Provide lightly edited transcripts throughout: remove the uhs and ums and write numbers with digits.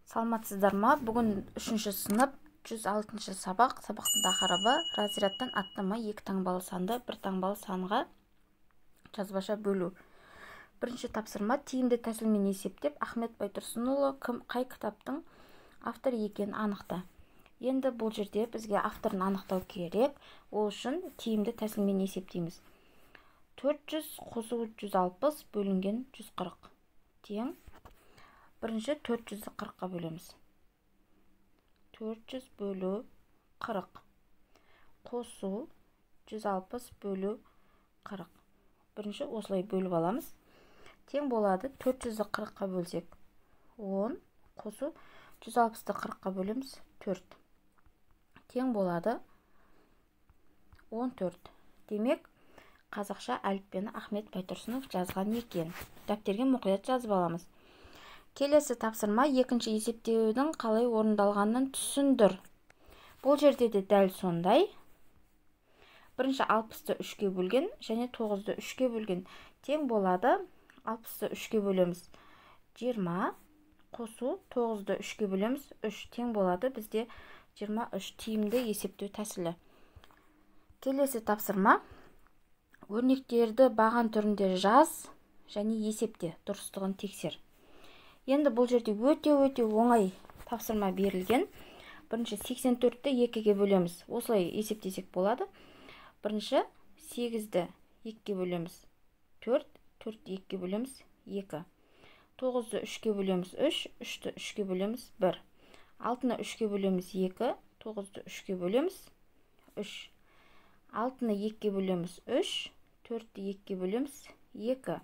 Саламатсыздар ма? Бүгін 3-ші сынып 106-шы сабақ. Сабақтың тақырыбы разрядтан аттама 2 таңбалы санды 1 таңбалы санға жазбаша бөлу. Бірінші тапсырма: тиімді тәсілмен есептеп, Ахмет Байтұрсынұлы қай кітаптың авторы екенін анықта. Енді бұл жерде бізге авторын анықтау керек. Ол үшін тиімді тәсілмен есептейміз. 400 қосу 160 бөлінген 140 тең. Бірінші 400-ді 40-қа бөлеміз. 400 бөлу 40 қосу 160 бөлу 40. Бірінші осылай бөліп аламыз. Тең болады 400-ді 40-қа бөлсек 10 қосу 160-ды 40-қа бөлеміз 4. Тең болады 14. Демек, қазақша әліппені Ахмет Байтұрсынов жазған екен. Дәптерге мұқият жазып аламыз. Келесі тапсырма: екінші есептеудің қалай орындалғанын түсіндір. Бұл жерде де дәл сондай. Бірінші 60-ты 3-ке бөлген және 9-ды 3-ке бөлген. Тең болады 60-ты 3-ке бөлеміз 20 қосу 9-ды 3-ке бөлеміз 3. Тең болады бізде 23. Тиімді есептеу тәсілі. Келесі тапсырма: өрнектерді баған түрінде жаз және есепте, дұрыстығын тексер. Енді бұл жерде өте оңай тапсырма берілген. Бірінші 84-ті 2-ге бөлеміз. Осылай есептесек болады. Бірінші 8-ді 2-ге бөлеміз 4, 4-ді 2-ге бөлеміз 2. 9-ды 3-ке бөлеміз 3, 3-ді 3-ке бөлеміз 1. 6-ны 3-ке бөлеміз 2, 9-ды 3-ке бөлеміз 3. 6-ны 2-ке бөлеміз 3, 4-ді 2-ке бөлеміз 2.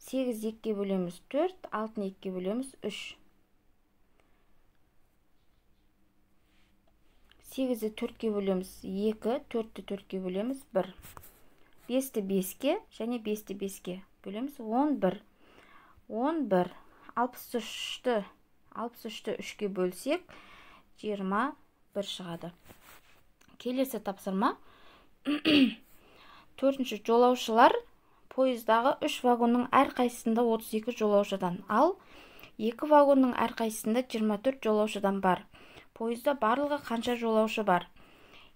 8-ді 2-ке бөлеміз 4, 6-ны 2-ке бөлеміз 3. 8-ді 4-ке бөлеміз 2, 4-ді 4-ке бөлеміз 1. 5-ді 5-ке және 5-ді 5-ке бөлеміз 11. 11. 63-ті 3-ке бөлсек 21 шығады. Келесі тапсырма: 4-ші жолаушылар пойыздағы 3 вагонның әрқайсысында 32 жолаушыдан, ал 2 вагонның әрқайсысында 24 жолаушыдан бар. Пойызда барлығы қанша жолаушы бар?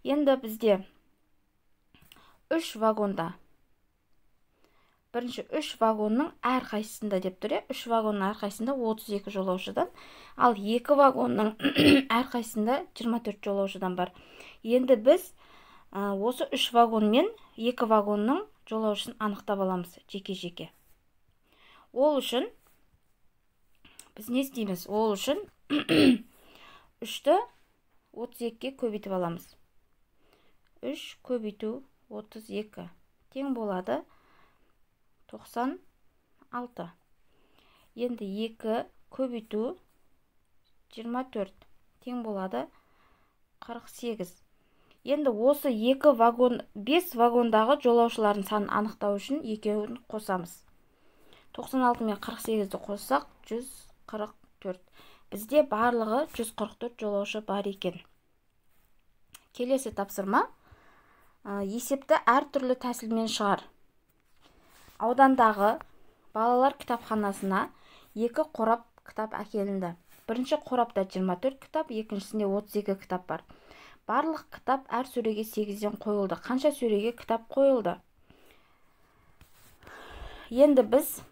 Енді бізде 3 вагонда, бірінші 3 вагонның әрқайсысында деп тұр, 3 вагонның әрқайсысында 32 жолаушыдан, ал 2 вагонның әрқайсысында 24 жолаушыдан бар. Енді біз осы 3 вагон мен 2 вагонның жолаушысын анықтап аламыз жеке-жеке. Ол үшін біз не істейміз? Ол үшін 3-ті 32-ке көбейтіп аламыз. 3 көбейту 32 тең болады 96. Енді 2 көбейту 24 тең болады 48. Енді осы 5 вагондағы жолаушылардың санын анықтау үшін екеуін қосамыз. 96 мен 48-ді қоссақ 144. Бізде барлығы 144 жолаушы бар екен. Келесі тапсырма: есепті әртүрлі тәсілмен шығар. Аудандағы балалар кітапханасына 2 қорап кітап әкелінді. Бірінші қорапта 24 кітап, екіншісінде 32 кітап бар. Барлық кітап әр сөреге 8-ден қойылды. Қанша сөреге кітап қойылды? Енді біз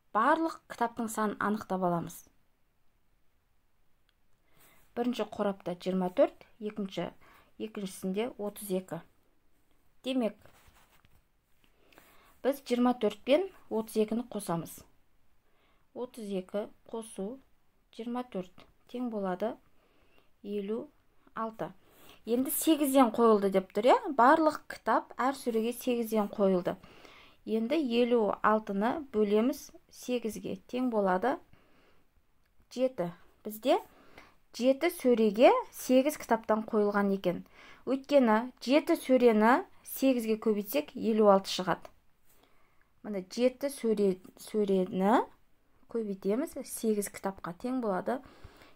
барлық кітаптың санын анықтап аламыз. Бірінші қорапта 24, екіншісінде 32. Демек, біз 24 пен 32-ні қосамыз. 32 қосу 24 тең болады 56. Енді 8-ден қойылды деп тұр, барлық кітап әр сөреге 8-ден қойылды. Енді 56-ны бөлеміз 8-ге, тең болады 7. Бізде 7 сөреге 8 кітаптан қойылған екен. Өйткені 7 сөрені 8-ге көбейтсек 56 шығады. Мына 7 сөрені көбейтеміз 8 кітапқа, тең болады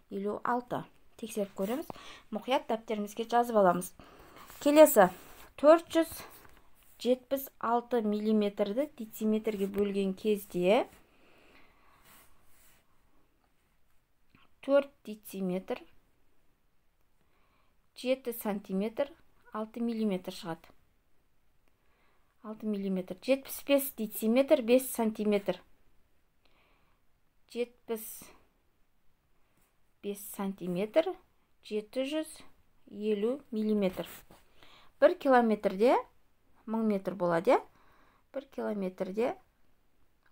56. Тексеріп көреміз. Мұқият дәптерімізге жазып аламыз. Келесі 476 миллиметрді дециметрге бөлген кезде 4 дециметр, 7 сантиметр, 6 миллиметр шығады. 6 миллиметр. 75 дециметр, 5 сантиметр. 75 сантиметр, 750 миллиметр. 1 километрде 1000 метр болады. 1 километрде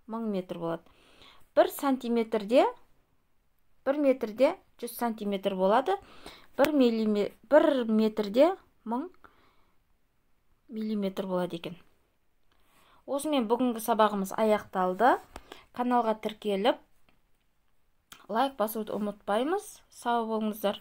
1000 метр болады. 1 сантиметрде 1 метрде 100 сантиметр болады. 1 метрде 1000 миллиметр болады екен. Осымен бүгінгі сабағымыз аяқталды. Каналға тіркеліп, лайк басуды ұмытпаймыз. Сау болыңыздар.